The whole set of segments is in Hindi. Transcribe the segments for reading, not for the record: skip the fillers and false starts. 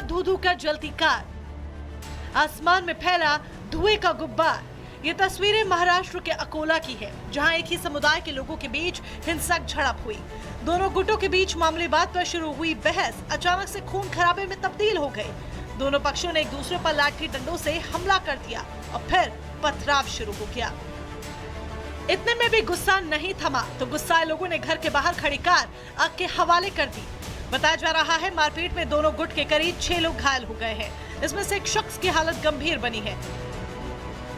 धू धू कर जलती कार, आसमान में फैला धुएं का गुब्बार। ये तस्वीरें महाराष्ट्र के अकोला की है, जहां एक ही समुदाय के लोगों के बीच हिंसक झड़प हुई। दोनों गुटों के बीच मामूली बात पर शुरू हुई बहस अचानक से खून खराबे में तब्दील हो गई। दोनों पक्षों ने एक दूसरे पर लाठी डंडों से हमला कर दिया और फिर पथराव शुरू हो गया। इतने में भी गुस्सा नहीं थमा तो गुस्साए लोगों ने घर के बाहर खड़ी कार आग के हवाले कर दी। बताया जा रहा है मारपीट में दोनों गुट के करीब 6 लोग घायल हो गए हैं। इसमें से एक शख्स की हालत गंभीर बनी है।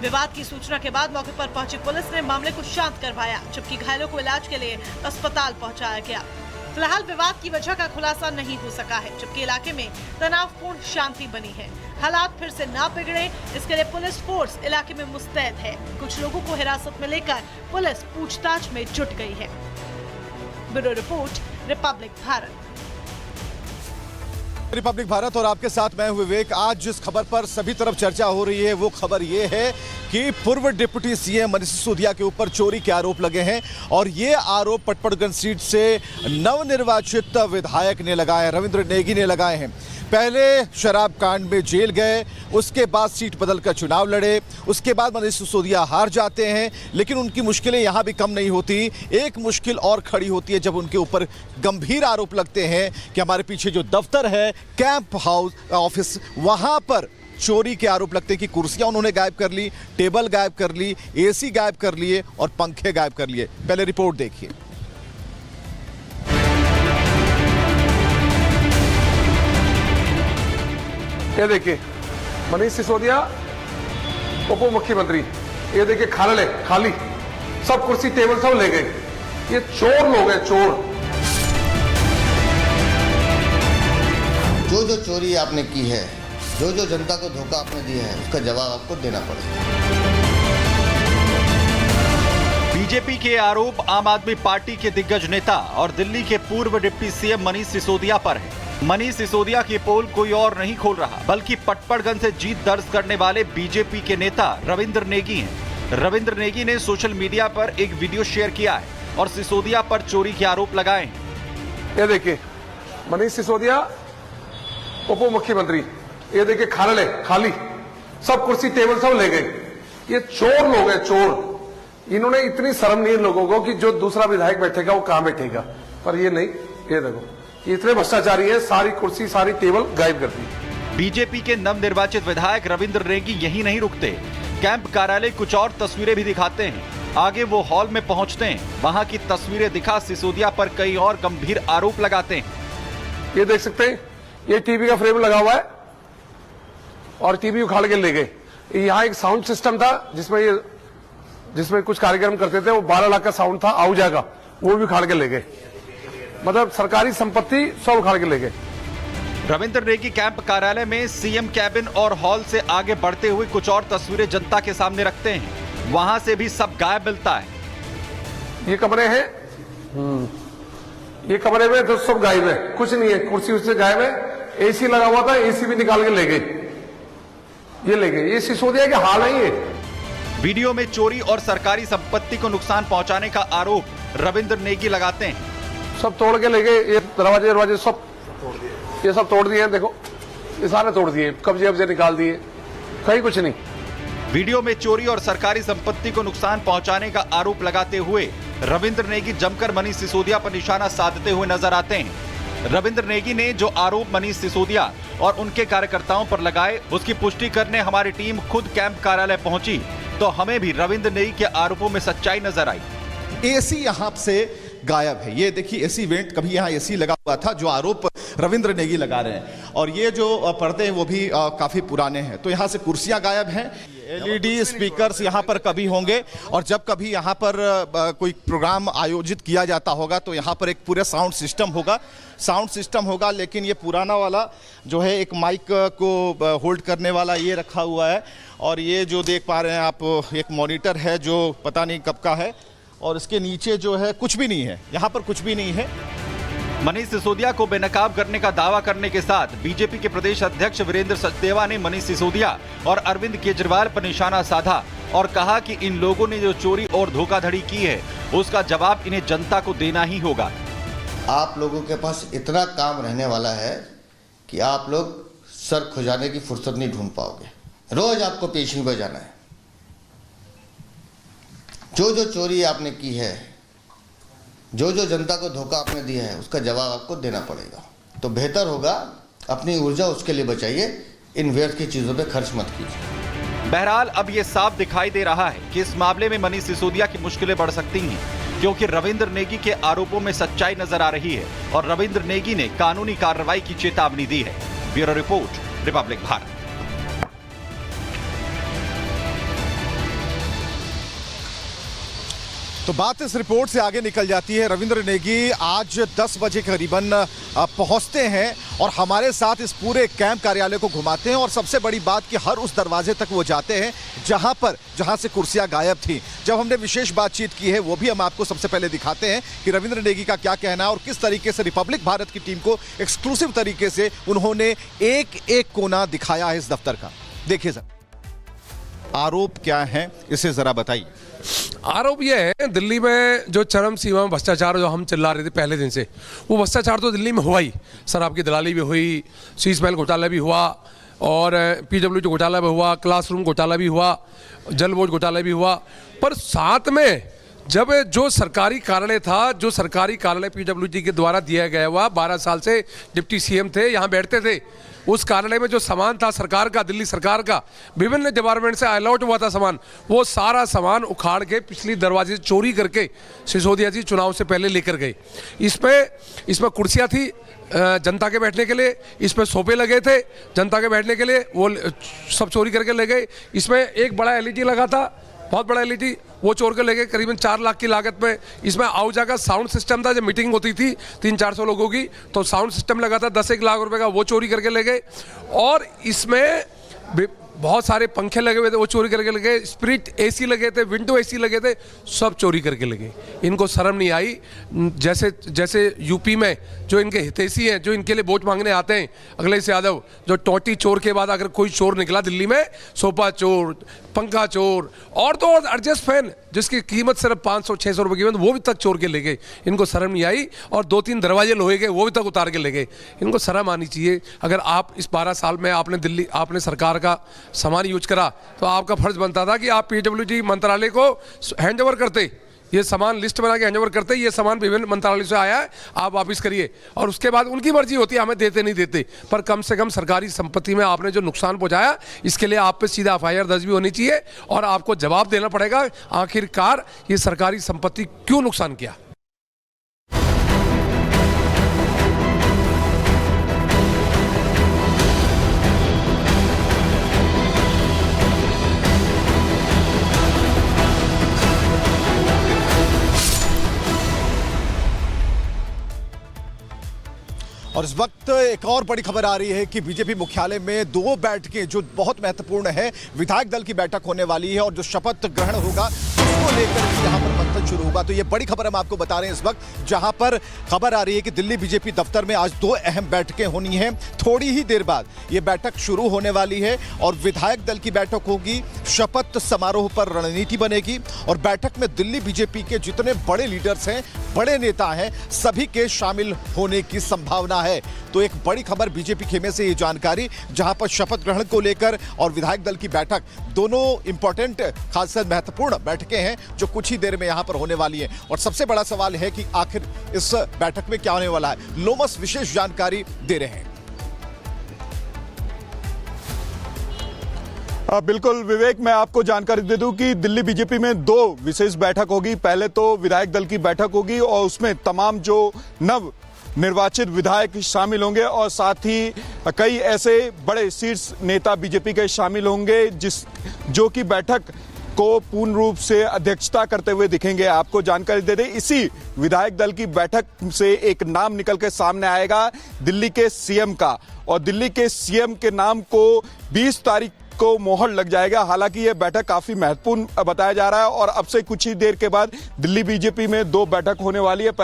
विवाद की सूचना के बाद मौके पर पहुंची पुलिस ने मामले को शांत करवाया, जबकि घायलों को इलाज के लिए अस्पताल पहुंचाया गया। फिलहाल विवाद की वजह का खुलासा नहीं हो सका है, जबकि इलाके में तनावपूर्ण शांति बनी है। हालात फिर से ना बिगड़े, इसके लिए पुलिस फोर्स इलाके में मुस्तैद है। कुछ लोगों को हिरासत में लेकर पुलिस पूछताछ में जुट गई है। Bureau report, Republic Bharat. Republic Bharat और आपके साथ मैं हूं विवेक। आज जिस खबर पर सभी तरफ चर्चा हो रही है वो खबर ये है कि पूर्व डिप्टी सीएम मनीष सिसोदिया के ऊपर चोरी के आरोप लगे हैं और ये आरोप पटपड़गंज सीट से नवनिर्वाचित विधायक ने लगाए, रविंद्र नेगी ने लगाए हैं। पहले शराब कांड में जेल गए, उसके बाद सीट बदलकर चुनाव लड़े, उसके बाद मनीष सिसोदिया हार जाते हैं, लेकिन उनकी मुश्किलें यहां भी कम नहीं होती। एक मुश्किल और खड़ी होती है जब उनके ऊपर गंभीर आरोप लगते हैं कि हमारे पीछे जो दफ्तर है, कैंप हाउस ऑफिस, वहां पर चोरी के आरोप लगते हैं कि कुर्सियां उन्होंने गायब कर ली, टेबल गायब कर ली, एसी गायब कर लिए और पंखे गायब कर लिए। पहले रिपोर्ट देखिए। ये देखिए मनीष सिसोदिया उप मुख्यमंत्री, ये देखिए खाली सब कुर्सी टेबल सब ले गए। ये चोर लोग हैं, चोर। जो चोरी आपने की है, जो जनता को धोखा आपने दिया है, उसका जवाब आपको देना पड़ेगा। बीजेपी के आरोप आम आदमी पार्टी के दिग्गज नेता और दिल्ली के पूर्व डिप्टी सीएम मनीष सिसोदिया पर है। मनीष सिसोदिया की पोल कोई और नहीं खोल रहा, बल्कि पटपड़गंज से जीत दर्ज करने वाले बीजेपी के नेता रविंद्र नेगी हैं। रविंद्र नेगी ने सोशल मीडिया पर एक वीडियो शेयर किया है और सिसोदिया पर चोरी के आरोप लगाए हैं। ये देखिए मनीष सिसोदिया उप मुख्यमंत्री, ये देखिए खाली सब कुर्सी टेबल सब ले गए। ये चोर लोग हैं, चोर। इन्होंने इतनी शर्म नहीं है लोगों को कि जो दूसरा विधायक बैठेगा वो कहां बैठेगा, पर ये नहीं। ये देखो इतने भ्रष्टाचारी है, सारी कुर्सी सारी टेबल गायब कर दी। बीजेपी के नवनिर्वाचित विधायक रविंद्र नेगी यही नहीं रुकते, कैंप कार्यालय कुछ और तस्वीरें भी दिखाते हैं। आगे वो हॉल में पहुंचते हैं, वहां की तस्वीरें दिखा सिसोदिया पर कई और गंभीर आरोप लगाते हैं। ये देख सकते हैं, ये टीवी का फ्रेम लगा हुआ है और टीवी उखाड़ के ले गए। यहाँ एक साउंड सिस्टम था जिसमें कुछ कार्यक्रम करते थे, वो 12 लाख का साउंड था, आऊ जाएगा, वो भी उखाड़ के ले गए। मतलब सरकारी संपत्ति सब उखाड़ के ले गए। रविंद्र नेगी कैंप कार्यालय में सीएम कैबिन और हॉल से आगे बढ़ते हुए कुछ और तस्वीरें जनता के सामने रखते हैं। वहां से भी सब गायब मिलता है। ये कमरे हैं, ये कमरे में तो सब गायब है, कुछ नहीं है। कुर्सी उससे गायब है, एसी लगा हुआ था, एसी भी निकाल के ले गए। ये ले गए। ये सिसोदिया के हाल है। ये वीडियो में चोरी और सरकारी संपत्ति को नुकसान पहुंचाने का आरोप रविंद्र नेगी लगाते हैं। सब तोड़ के ले गए। ये दरवाजे सब तोड़ दिए, ये सब तोड़ दिए। देखो ये सारे तोड़ दिए, कब्जे निकाल दिए, कहीं कुछ नहीं। वीडियो में चोरी और सरकारी संपत्ति को नुकसान पहुंचाने का आरोप लगाते हुए रविंद्र नेगी जमकर मनीष सिसोदिया पर निशाना साधते हुए नजर आते हैं। रविंद्र नेगी ने जो आरोप मनीष सिसोदिया और उनके कार्यकर्ताओं पर लगाए, उसकी पुष्टि करने हमारी टीम खुद कैंप कार्यालय पहुंची तो हमें भी रविंद्र नेगी के आरोपों में सच्चाई नजर आई। एसी यहां से गायब है। ये देखिए एसी वेंट, कभी यहाँ एसी लगा हुआ था, जो आरोप रविंद्र नेगी लगा रहे हैं। और ये जो पर्दे हैं वो भी काफी पुराने हैं। तो यहाँ से कुर्सियां गायब हैं, एलईडी स्पीकर्स यहाँ पर कभी होंगे और जब कभी यहाँ पर कोई प्रोग्राम आयोजित किया जाता होगा तो यहाँ पर एक पूरा साउंड सिस्टम होगा, लेकिन ये पुराना वाला जो है एक माइक को होल्ड करने वाला ये रखा हुआ है। और ये जो देख पा रहे हैं आप, एक मॉनिटर है जो पता नहीं कब का है और इसके नीचे जो है कुछ भी नहीं है, यहाँ पर कुछ भी नहीं है। मनीष सिसोदिया को बेनकाब करने का दावा करने के साथ बीजेपी के प्रदेश अध्यक्ष वीरेंद्र सचदेवा ने मनीष सिसोदिया और अरविंद केजरीवाल पर निशाना साधा और कहा कि इन लोगों ने जो चोरी और धोखाधड़ी की है उसका जवाब इन्हें जनता को देना ही होगा। आप लोगों के पास इतना काम रहने वाला है कि आप लोग सर खुजाने की फुर्सत नहीं ढूंढ पाओगे। रोज आपको पेशी में जाना है। जो जो चोरी आपने की है, जो जो जनता को धोखा आपने दिया है, उसका जवाब आपको देना पड़ेगा। तो बेहतर होगा अपनी ऊर्जा उसके लिए बचाइए, इन व्यर्थ की चीजों पे खर्च मत कीजिए। बहरहाल अब ये साफ दिखाई दे रहा है कि इस मामले में मनीष सिसोदिया की मुश्किलें बढ़ सकती हैं, क्योंकि रविंद्र नेगी के आरोपों में सच्चाई नजर आ रही है और रविंद्र नेगी ने कानूनी कार्रवाई की चेतावनी दी है। Bureau report, Republic Bharat. तो बात इस रिपोर्ट से आगे निकल जाती है। रविंद्र नेगी आज 10 बजे करीबन पहुंचते हैं और हमारे साथ इस पूरे कैंप कार्यालय को घुमाते हैं और सबसे बड़ी बात कि हर उस दरवाजे तक वो जाते हैं जहां से कुर्सियां गायब थी। जब हमने विशेष बातचीत की है वो भी हम आपको सबसे पहले दिखाते हैं कि रविंद्र नेगी का क्या कहना है और किस तरीके से रिपब्लिक भारत की टीम को एक्सक्लूसिव तरीके से उन्होंने एक एक कोना दिखाया है इस दफ्तर का। देखिए सर, आरोप क्या है इसे जरा बताइए। आरोप यह है, दिल्ली में जो चरम सीमा में भ्रष्टाचार जो हम चिल्ला रहे थे पहले दिन से, वो भ्रष्टाचार तो दिल्ली में हुआ ही। शराब की दलाली भी हुई, शीश महल घोटाला भी हुआ और PWD घोटाला भी हुआ, क्लासरूम घोटाला भी हुआ, जल बोर्ड घोटाला भी हुआ। पर साथ में जब जो सरकारी कार्यालय था, जो सरकारी कार्यालय PWD के द्वारा दिया गया हुआ, 12 साल से डिप्टी CM थे, यहाँ बैठते थे, उस कार्यालय में जो सामान था सरकार का, दिल्ली सरकार का, विभिन्न डिपार्टमेंट से अलॉट हुआ था सामान, वो सारा सामान उखाड़ के पिछली दरवाजे से चोरी करके सिसोदिया जी चुनाव से पहले लेकर गए। इसमें कुर्सियाँ थी जनता के बैठने के लिए, इसमें सोफे लगे थे जनता के बैठने के लिए, वो सब चोरी करके ले गए। इसमें एक बड़ा LED लगा था, बहुत बड़ा LED, वो चोर के ले गए करीबन 4 लाख की लागत में। इसमें आउजा का साउंड सिस्टम था, जब मीटिंग होती थी 300-400 लोगों की, तो साउंड सिस्टम लगा था 10-1 लाख रुपए का, वो चोरी करके ले गए। और इसमें बहुत सारे पंखे लगे हुए थे, वो चोरी करके ले गए। स्प्लिट AC लगे थे, विंडो AC लगे थे, सब चोरी करके ले गए। इनको शर्म नहीं आई। जैसे यूपी में जो इनके हितैषी हैं, जो इनके लिए वोट मांगने आते हैं, अखिलेश यादव, जो टोटी चोर के बाद अगर कोई चोर निकला दिल्ली में, सोफा चोर, पंखा चोर, और तो और एडजस्ट फैन जिसकी कीमत सिर्फ 500-600 रुपये कीमत, वो भी तक चोर के ले गए। इनको शर्म नहीं आई। और 2-3 दरवाजे लोहे के, वो भी तक उतार के ले गए। इनको शर्म आनी चाहिए। अगर आप इस 12 साल में आपने सरकार का सामान यूज करा, तो आपका फर्ज बनता था कि आप PWD मंत्रालय को हैंड ओवर करते, ये सामान लिस्ट बना के हैंड ओवर करते, ये सामान विभिन्न मंत्रालय से आया है, आप वापिस करिए। और उसके बाद उनकी मर्जी होती है हमें देते नहीं देते, पर कम से कम सरकारी संपत्ति में आपने जो नुकसान पहुंचाया, इसके लिए आप पे सीधा FIR दर्ज भी होनी चाहिए और आपको जवाब देना पड़ेगा आखिरकार ये सरकारी संपत्ति क्यों नुकसान किया। और इस वक्त एक और बड़ी खबर आ रही है कि बीजेपी मुख्यालय में 2 बैठकें जो बहुत महत्वपूर्ण है, विधायक दल की बैठक होने वाली है और जो शपथ ग्रहण होगा उसको लेकर भी यहां पर मंथन शुरू होगा। तो ये बड़ी खबर हम आपको बता रहे हैं इस वक्त, जहां पर खबर आ रही है कि दिल्ली बीजेपी दफ्तर में आज 2 अहम बैठकें होनी हैं। थोड़ी ही देर बाद ये बैठक शुरू होने वाली है और विधायक दल की बैठक होगी, शपथ समारोह पर रणनीति बनेगी और बैठक में दिल्ली बीजेपी के जितने बड़े लीडर्स हैं, बड़े नेता हैं, सभी के शामिल होने की संभावना है। तो एक बड़ी खबर बीजेपी खेमे से ये जानकारी, जहां पर शपथ ग्रहण को लेकर और विधायक दल की बैठक, दोनों इंपॉर्टेंट, खासकर महत्वपूर्ण बैठकें हैं जो कुछ ही देर में यहां पर होने वाली हैं। और सबसे बड़ा सवाल है कि आखिर इस बैठक में क्या होने वाला है। लोमस विशेष जानकारी दे रहे हैं। बिल्कुल विवेक, मैं आपको जानकारी दे दूं कि दिल्ली बीजेपी में 2 विशेष बैठक होगी। पहले तो विधायक दल की बैठक होगी और उसमें तमाम जो नव निर्वाचित विधायक शामिल होंगे और साथ ही कई ऐसे बड़े शीर्ष नेता बीजेपी के शामिल होंगे जो कि बैठक को पूर्ण रूप से अध्यक्षता करते हुए दिखेंगे। आपको जानकारी दे दें, इसी विधायक दल की बैठक से एक नाम निकल के सामने आएगा दिल्ली के CM का, और दिल्ली के CM के नाम को 20 तारीख को मोहर लग जाएगा। हालांकि यह बैठक काफी महत्वपूर्ण बताया जा रहा है और अब से कुछ ही देर के बाद दिल्ली बीजेपी में 2 बैठक होने वाली है।